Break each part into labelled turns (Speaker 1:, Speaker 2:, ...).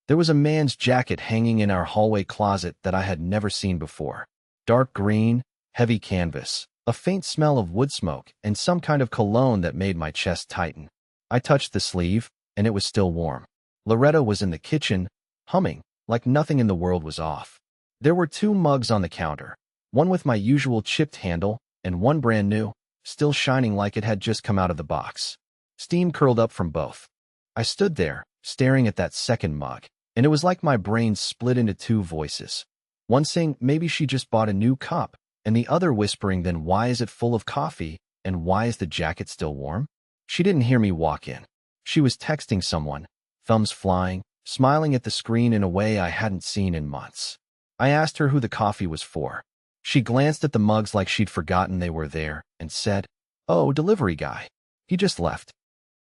Speaker 1: There was a man's jacket hanging in our hallway closet that I had never seen before. Dark green, heavy canvas, a faint smell of wood smoke, and some kind of cologne that made my chest tighten. I touched the sleeve, and it was still warm. Loretta was in the kitchen, humming, like nothing in the world was off. There were 2 mugs on the counter, one with my usual chipped handle, and one brand new, still shining like it had just come out of the box. Steam curled up from both. I stood there, staring at that second mug, and it was like my brain split into 2 voices. One saying maybe she just bought a new cup, and the other whispering then why is it full of coffee, and why is the jacket still warm? She didn't hear me walk in. She was texting someone, thumbs flying, smiling at the screen in a way I hadn't seen in months. I asked her who the coffee was for. She glanced at the mugs like she'd forgotten they were there, and said, "Oh, delivery guy. He just left."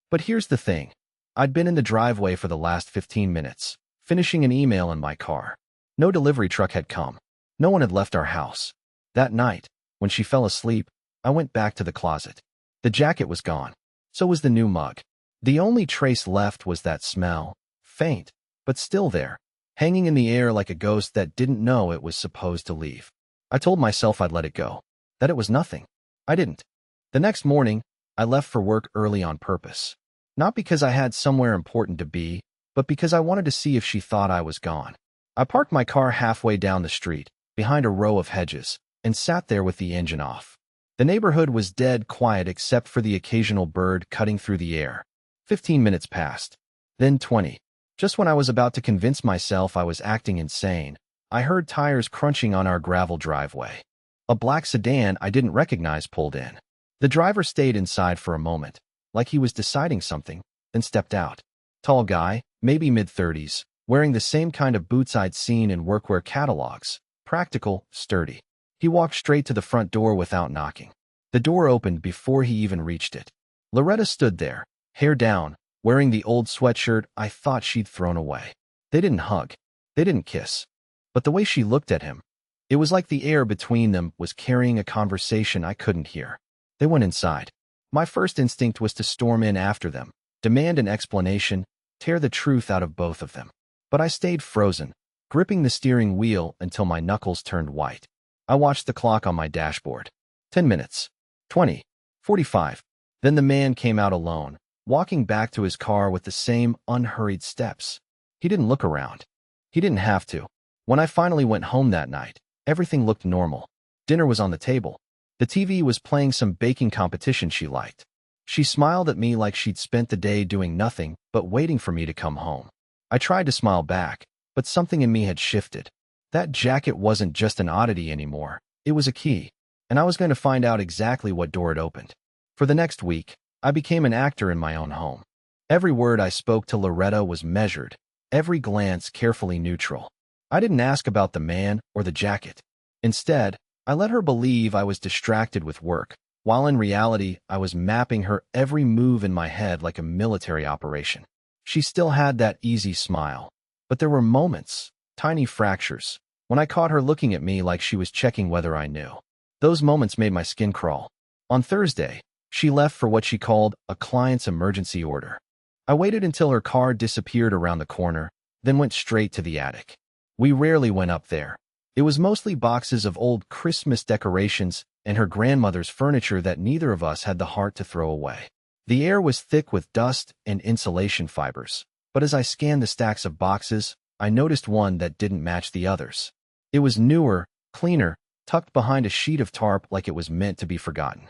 Speaker 1: But here's the thing. I'd been in the driveway for the last 15 minutes, finishing an email in my car. No delivery truck had come. No one had left our house. That night, when she fell asleep, I went back to the closet. The jacket was gone. So was the new mug. The only trace left was that smell, faint, but still there, hanging in the air like a ghost that didn't know it was supposed to leave. I told myself I'd let it go, that it was nothing. I didn't. The next morning, I left for work early on purpose. Not because I had somewhere important to be, but because I wanted to see if she thought I was gone. I parked my car halfway down the street, behind a row of hedges, and sat there with the engine off. The neighborhood was dead quiet except for the occasional bird cutting through the air. 15 minutes passed. Then 20. Just when I was about to convince myself I was acting insane, I heard tires crunching on our gravel driveway. A black sedan I didn't recognize pulled in. The driver stayed inside for a moment, like he was deciding something, then stepped out. Tall guy, maybe mid-30s, wearing the same kind of boots I'd seen in workwear catalogs. Practical, sturdy. He walked straight to the front door without knocking. The door opened before he even reached it. Loretta stood there, hair down, wearing the old sweatshirt I thought she'd thrown away. They didn't hug. They didn't kiss. But the way she looked at him, it was like the air between them was carrying a conversation I couldn't hear. They went inside. My first instinct was to storm in after them, demand an explanation, tear the truth out of both of them. But I stayed frozen, gripping the steering wheel until my knuckles turned white. I watched the clock on my dashboard. 10 minutes. 20. 45. Then the man came out alone, walking back to his car with the same unhurried steps. He didn't look around. He didn't have to. When I finally went home that night, everything looked normal. Dinner was on the table. The TV was playing some baking competition she liked. She smiled at me like she'd spent the day doing nothing but waiting for me to come home. I tried to smile back, but something in me had shifted. That jacket wasn't just an oddity anymore. It was a key, and I was going to find out exactly what door it opened. For the next week, I became an actor in my own home. Every word I spoke to Loretta was measured, every glance carefully neutral. I didn't ask about the man or the jacket. Instead, I let her believe I was distracted with work, while in reality I was mapping her every move in my head like a military operation. She still had that easy smile, but there were moments, tiny fractures, when I caught her looking at me like she was checking whether I knew. Those moments made my skin crawl. On Thursday, she left for what she called a client's emergency order. I waited until her car disappeared around the corner, then went straight to the attic. We rarely went up there. It was mostly boxes of old Christmas decorations and her grandmother's furniture that neither of us had the heart to throw away. The air was thick with dust and insulation fibers, but as I scanned the stacks of boxes, I noticed one that didn't match the others. It was newer, cleaner, tucked behind a sheet of tarp like it was meant to be forgotten.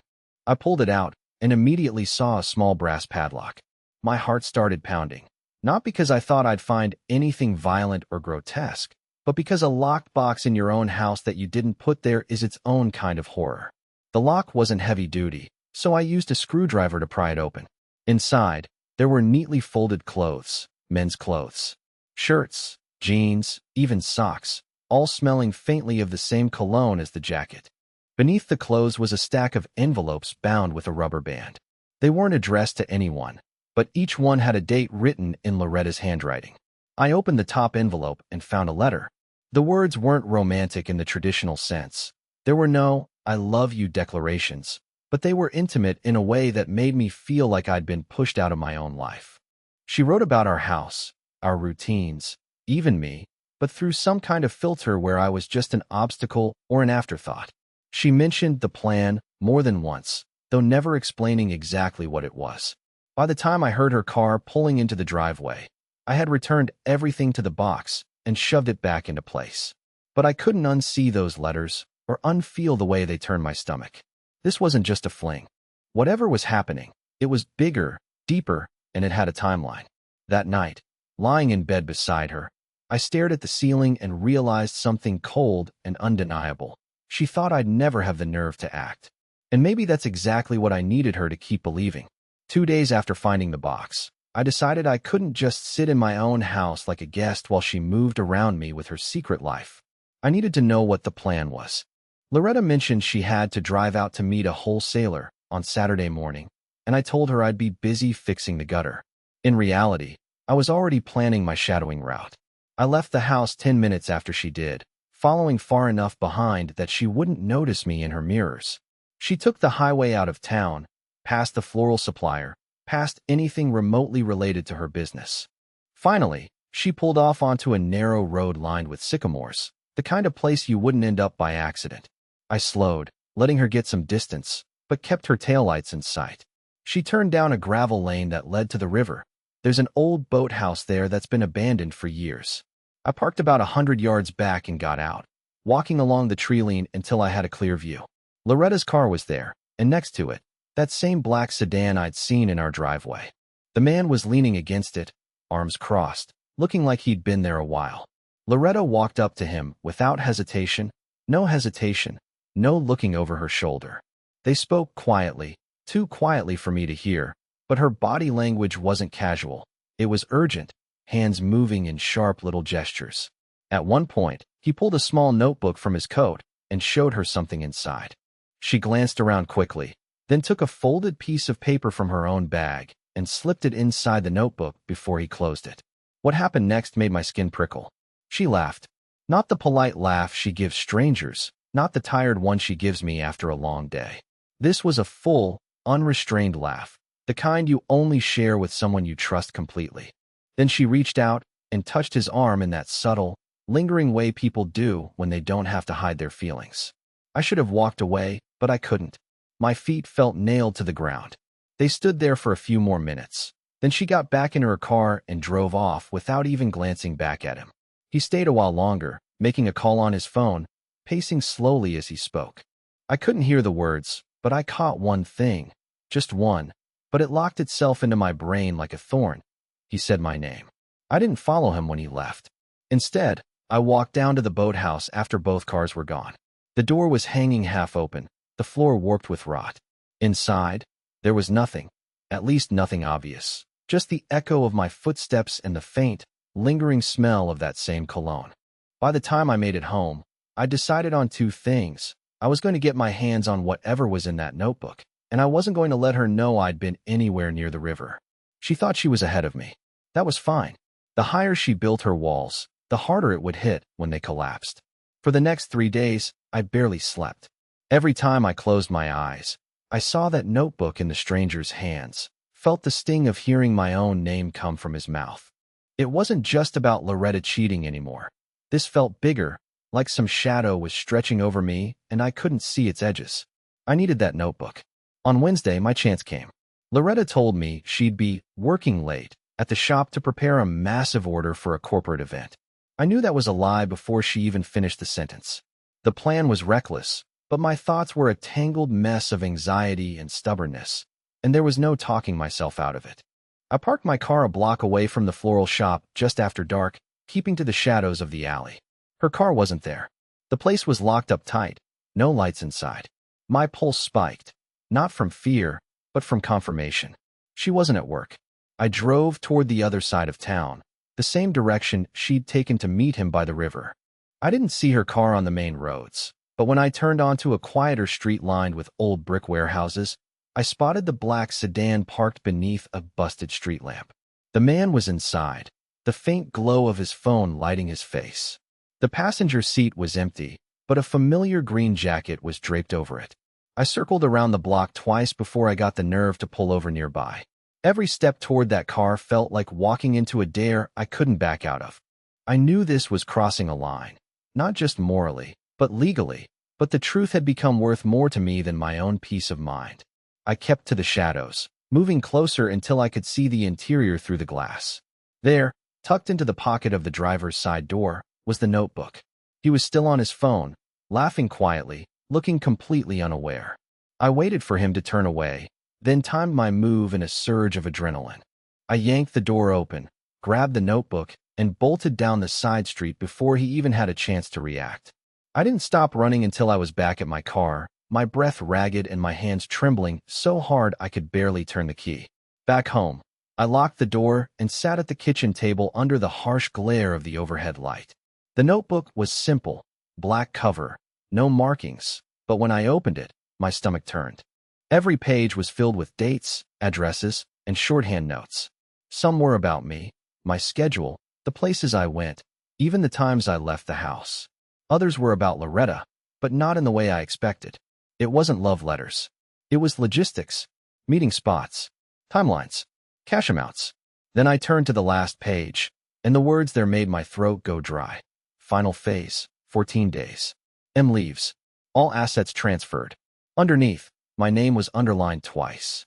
Speaker 1: I pulled it out and immediately saw a small brass padlock. My heart started pounding, not because I thought I'd find anything violent or grotesque, but because a locked box in your own house that you didn't put there is its own kind of horror. The lock wasn't heavy-duty, so I used a screwdriver to pry it open. Inside, there were neatly folded clothes, men's clothes, shirts, jeans, even socks, all smelling faintly of the same cologne as the jacket. Beneath the clothes was a stack of envelopes bound with a rubber band. They weren't addressed to anyone, but each one had a date written in Loretta's handwriting. I opened the top envelope and found a letter. The words weren't romantic in the traditional sense. There were no "I love you" declarations, but they were intimate in a way that made me feel like I'd been pushed out of my own life. She wrote about our house, our routines, even me, but through some kind of filter where I was just an obstacle or an afterthought. She mentioned the plan more than once, though never explaining exactly what it was. By the time I heard her car pulling into the driveway, I had returned everything to the box and shoved it back into place. But I couldn't unsee those letters or unfeel the way they turned my stomach. This wasn't just a fling. Whatever was happening, it was bigger, deeper, and it had a timeline. That night, lying in bed beside her, I stared at the ceiling and realized something cold and undeniable. She thought I'd never have the nerve to act. And maybe that's exactly what I needed her to keep believing. 2 days after finding the box, I decided I couldn't just sit in my own house like a guest while she moved around me with her secret life. I needed to know what the plan was. Loretta mentioned she had to drive out to meet a wholesaler on Saturday morning, and I told her I'd be busy fixing the gutter. In reality, I was already planning my shadowing route. I left the house 10 minutes after she did, following far enough behind that she wouldn't notice me in her mirrors. She took the highway out of town, past the floral supplier, past anything remotely related to her business. Finally, she pulled off onto a narrow road lined with sycamores, the kind of place you wouldn't end up by accident. I slowed, letting her get some distance, but kept her taillights in sight. She turned down a gravel lane that led to the river. There's an old boathouse there that's been abandoned for years. I parked about 100 yards back and got out, walking along the tree line until I had a clear view. Loretta's car was there, and next to it, that same black sedan I'd seen in our driveway. The man was leaning against it, arms crossed, looking like he'd been there a while. Loretta walked up to him without hesitation, no looking over her shoulder. They spoke quietly, too quietly for me to hear, but her body language wasn't casual. It was urgent, hands moving in sharp little gestures. At one point, he pulled a small notebook from his coat and showed her something inside. She glanced around quickly, then took a folded piece of paper from her own bag and slipped it inside the notebook before he closed it. What happened next made my skin prickle. She laughed. Not the polite laugh she gives strangers, not the tired one she gives me after a long day. This was a full, unrestrained laugh, the kind you only share with someone you trust completely. Then she reached out and touched his arm in that subtle, lingering way people do when they don't have to hide their feelings. I should have walked away, but I couldn't. My feet felt nailed to the ground. They stood there for a few more minutes. Then she got back into her car and drove off without even glancing back at him. He stayed a while longer, making a call on his phone, pacing slowly as he spoke. I couldn't hear the words, but I caught one thing, just one, but it locked itself into my brain like a thorn. He said my name. I didn't follow him when he left. Instead, I walked down to the boathouse after both cars were gone. The door was hanging half open, the floor warped with rot. Inside, there was nothing, at least nothing obvious, just the echo of my footsteps and the faint, lingering smell of that same cologne. By the time I made it home, I decided on two things. I was going to get my hands on whatever was in that notebook, and I wasn't going to let her know I'd been anywhere near the river. She thought she was ahead of me. That was fine. The higher she built her walls, the harder it would hit when they collapsed. For the next 3 days, I barely slept. Every time I closed my eyes, I saw that notebook in the stranger's hands, felt the sting of hearing my own name come from his mouth. It wasn't just about Loretta cheating anymore. This felt bigger, like some shadow was stretching over me and I couldn't see its edges. I needed that notebook. On Wednesday, my chance came. Loretta told me she'd be working late at the shop to prepare a massive order for a corporate event. I knew that was a lie before she even finished the sentence. The plan was reckless, but my thoughts were a tangled mess of anxiety and stubbornness, and there was no talking myself out of it. I parked my car a block away from the floral shop just after dark, keeping to the shadows of the alley. Her car wasn't there. The place was locked up tight, no lights inside. My pulse spiked, not from fear, but from confirmation. She wasn't at work. I drove toward the other side of town, the same direction she'd taken to meet him by the river. I didn't see her car on the main roads, but when I turned onto a quieter street lined with old brick warehouses, I spotted the black sedan parked beneath a busted street lamp. The man was inside, the faint glow of his phone lighting his face. The passenger seat was empty, but a familiar green jacket was draped over it. I circled around the block twice before I got the nerve to pull over nearby. Every step toward that car felt like walking into a dare I couldn't back out of. I knew this was crossing a line, not just morally, but legally, but the truth had become worth more to me than my own peace of mind. I kept to the shadows, moving closer until I could see the interior through the glass. There, tucked into the pocket of the driver's side door, was the notebook. He was still on his phone, laughing quietly, looking completely unaware. I waited for him to turn away, then timed my move in a surge of adrenaline. I yanked the door open, grabbed the notebook, and bolted down the side street before he even had a chance to react. I didn't stop running until I was back at my car, my breath ragged and my hands trembling so hard I could barely turn the key. Back home, I locked the door and sat at the kitchen table under the harsh glare of the overhead light. The notebook was simple, black cover, no markings, but when I opened it, my stomach turned. Every page was filled with dates, addresses, and shorthand notes. Some were about me, my schedule, the places I went, even the times I left the house. Others were about Loretta, but not in the way I expected. It wasn't love letters. It was logistics, meeting spots, timelines, cash amounts. Then I turned to the last page, and the words there made my throat go dry. Final phase, 14 days. M leaves. All assets transferred. Underneath, my name was underlined twice.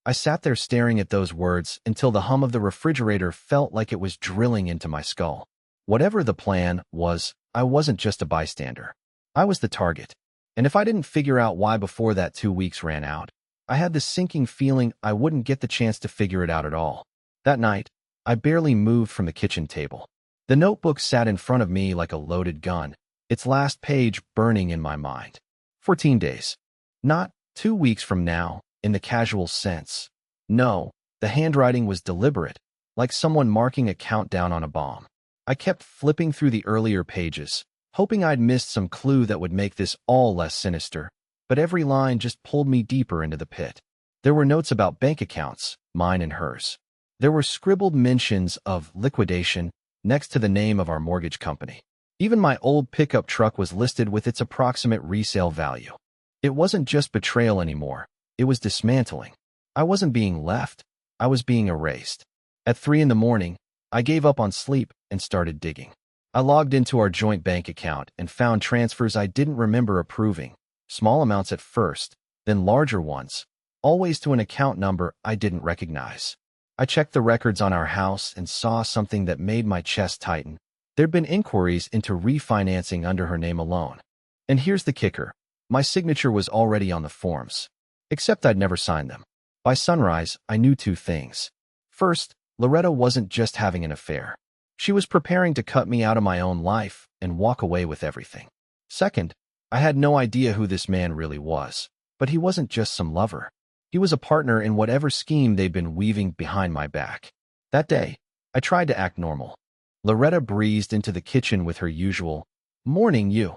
Speaker 1: I sat there staring at those words until the hum of the refrigerator felt like it was drilling into my skull. Whatever the plan was, I wasn't just a bystander. I was the target. And if I didn't figure out why before that 2 weeks ran out, I had this sinking feeling I wouldn't get the chance to figure it out at all. That night, I barely moved from the kitchen table. The notebook sat in front of me like a loaded gun, its last page burning in my mind. 14 days. Not 2 weeks from now, in the casual sense. No, the handwriting was deliberate, like someone marking a countdown on a bomb. I kept flipping through the earlier pages, hoping I'd missed some clue that would make this all less sinister, but every line just pulled me deeper into the pit. There were notes about bank accounts, mine and hers. There were scribbled mentions of liquidation next to the name of our mortgage company. Even my old pickup truck was listed with its approximate resale value. It wasn't just betrayal anymore. It was dismantling. I wasn't being left. I was being erased. At 3 a.m, I gave up on sleep and started digging. I logged into our joint bank account and found transfers I didn't remember approving, small amounts at first, then larger ones, always to an account number I didn't recognize. I checked the records on our house and saw something that made my chest tighten. There'd been inquiries into refinancing under her name alone. And here's the kicker. My signature was already on the forms, except I'd never signed them. By sunrise, I knew 2 things. First, Loretta wasn't just having an affair. She was preparing to cut me out of my own life and walk away with everything. Second, I had no idea who this man really was, but he wasn't just some lover. He was a partner in whatever scheme they'd been weaving behind my back. That day, I tried to act normal. Loretta breezed into the kitchen with her usual, "Morning, you,"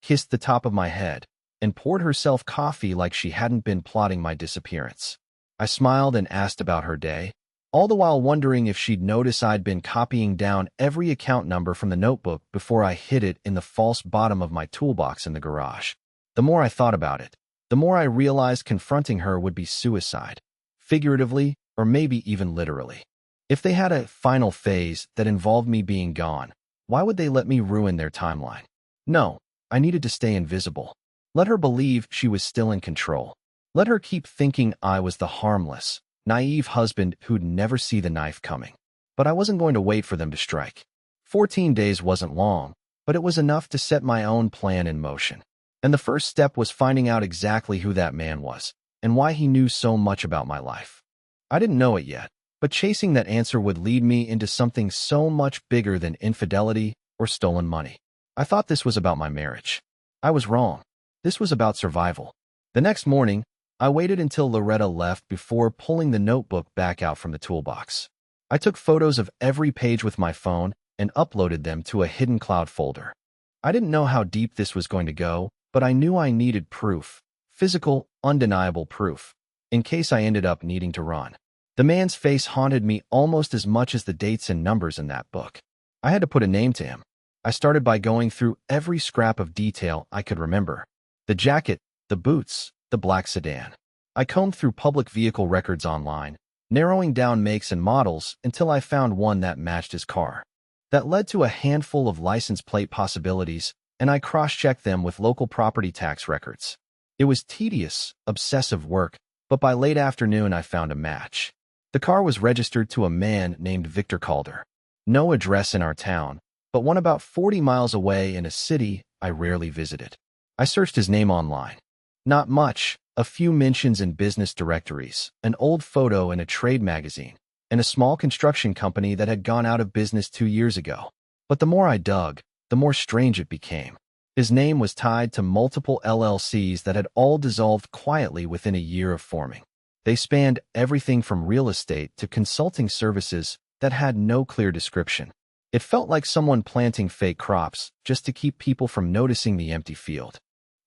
Speaker 1: kissed the top of my head, and poured herself coffee like she hadn't been plotting my disappearance. I smiled and asked about her day, all the while wondering if she'd notice I'd been copying down every account number from the notebook before I hid it in the false bottom of my toolbox in the garage. The more I thought about it, the more I realized confronting her would be suicide, figuratively or maybe even literally. If they had a final phase that involved me being gone, why would they let me ruin their timeline? No, I needed to stay invisible. Let her believe she was still in control. Let her keep thinking I was the harmless, naive husband who'd never see the knife coming. But I wasn't going to wait for them to strike. 14 days wasn't long, but it was enough to set my own plan in motion. And the first step was finding out exactly who that man was and why he knew so much about my life. I didn't know it yet, but chasing that answer would lead me into something so much bigger than infidelity or stolen money. I thought this was about my marriage. I was wrong. This was about survival. The next morning, I waited until Loretta left before pulling the notebook back out from the toolbox. I took photos of every page with my phone and uploaded them to a hidden cloud folder. I didn't know how deep this was going to go, but I knew I needed proof, physical, undeniable proof, in case I ended up needing to run. The man's face haunted me almost as much as the dates and numbers in that book. I had to put a name to him. I started by going through every scrap of detail I could remember. The jacket, the boots, the black sedan. I combed through public vehicle records online, narrowing down makes and models until I found one that matched his car. That led to a handful of license plate possibilities, and I cross-checked them with local property tax records. It was tedious, obsessive work, but by late afternoon I found a match. The car was registered to a man named Victor Calder. No address in our town, but one about 40 miles away in a city I rarely visited. I searched his name online. Not much, a few mentions in business directories, an old photo in a trade magazine, and a small construction company that had gone out of business 2 years ago. But the more I dug, the more strange it became. His name was tied to multiple LLCs that had all dissolved quietly within a year of forming. They spanned everything from real estate to consulting services that had no clear description. It felt like someone planting fake crops just to keep people from noticing the empty field.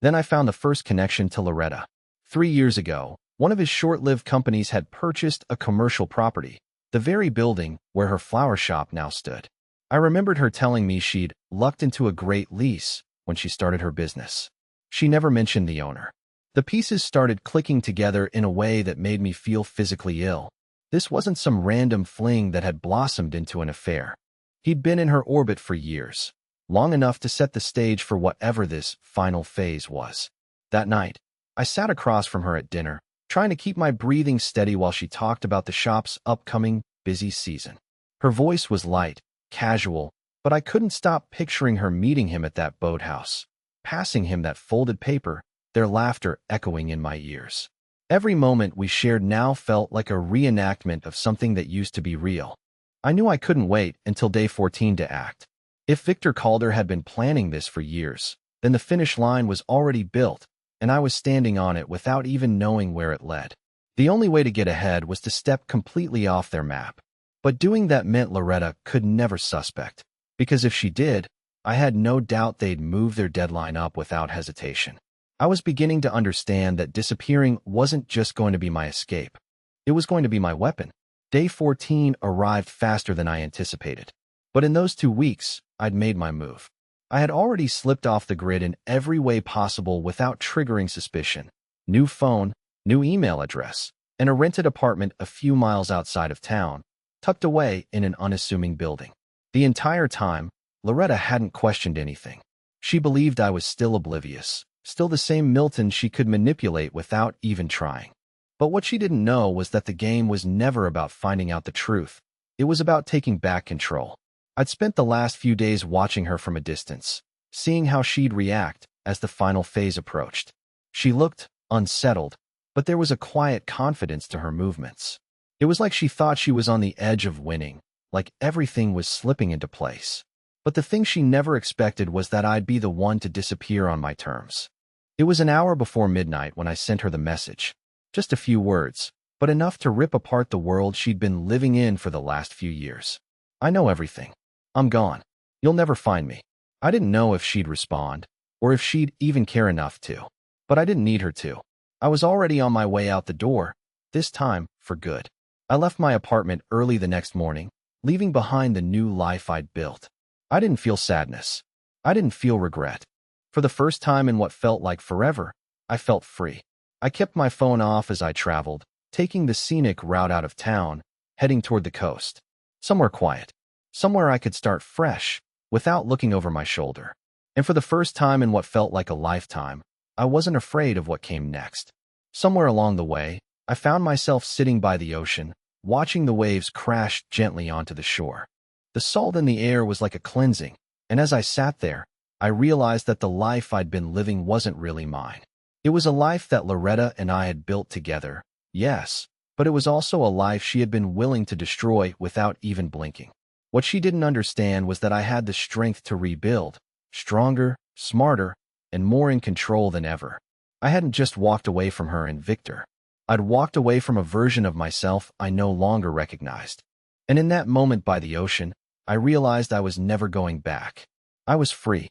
Speaker 1: Then I found the first connection to Loretta. 3 years ago, one of his short-lived companies had purchased a commercial property, the very building where her flower shop now stood. I remembered her telling me she'd lucked into a great lease when she started her business. She never mentioned the owner. The pieces started clicking together in a way that made me feel physically ill. This wasn't some random fling that had blossomed into an affair. He'd been in her orbit for years, long enough to set the stage for whatever this final phase was. That night, I sat across from her at dinner, trying to keep my breathing steady while she talked about the shop's upcoming busy season. Her voice was light, casual, but I couldn't stop picturing her meeting him at that boathouse, passing him that folded paper, their laughter echoing in my ears. Every moment we shared now felt like a reenactment of something that used to be real. I knew I couldn't wait until day 14 to act. If Victor Calder had been planning this for years, then the finish line was already built, and I was standing on it without even knowing where it led. The only way to get ahead was to step completely off their map. But doing that meant Loretta could never suspect, because if she did, I had no doubt they'd move their deadline up without hesitation. I was beginning to understand that disappearing wasn't just going to be my escape. It was going to be my weapon. Day 14 arrived faster than I anticipated. But in those 2 weeks, I'd made my move. I had already slipped off the grid in every way possible without triggering suspicion. New phone, new email address, and a rented apartment a few miles outside of town, tucked away in an unassuming building. The entire time, Loretta hadn't questioned anything. She believed I was still oblivious, still the same Milton she could manipulate without even trying. But what she didn't know was that the game was never about finding out the truth. It was about taking back control. I'd spent the last few days watching her from a distance, seeing how she'd react as the final phase approached. She looked unsettled, but there was a quiet confidence to her movements. It was like she thought she was on the edge of winning, like everything was slipping into place. But the thing she never expected was that I'd be the one to disappear on my terms. It was an hour before midnight when I sent her the message. Just a few words, but enough to rip apart the world she'd been living in for the last few years. I know everything. I'm gone. You'll never find me. I didn't know if she'd respond, or if she'd even care enough to. But I didn't need her to. I was already on my way out the door, this time for good. I left my apartment early the next morning, leaving behind the new life I'd built. I didn't feel sadness. I didn't feel regret. For the first time in what felt like forever, I felt free. I kept my phone off as I traveled, taking the scenic route out of town, heading toward the coast. Somewhere quiet. Somewhere I could start fresh, without looking over my shoulder. And for the first time in what felt like a lifetime, I wasn't afraid of what came next. Somewhere along the way, I found myself sitting by the ocean, watching the waves crash gently onto the shore. The salt in the air was like a cleansing, and as I sat there, I realized that the life I'd been living wasn't really mine. It was a life that Loretta and I had built together, yes, but it was also a life she had been willing to destroy without even blinking. What she didn't understand was that I had the strength to rebuild, stronger, smarter, and more in control than ever. I hadn't just walked away from her and Victor. I'd walked away from a version of myself I no longer recognized. And in that moment by the ocean, I realized I was never going back. I was free.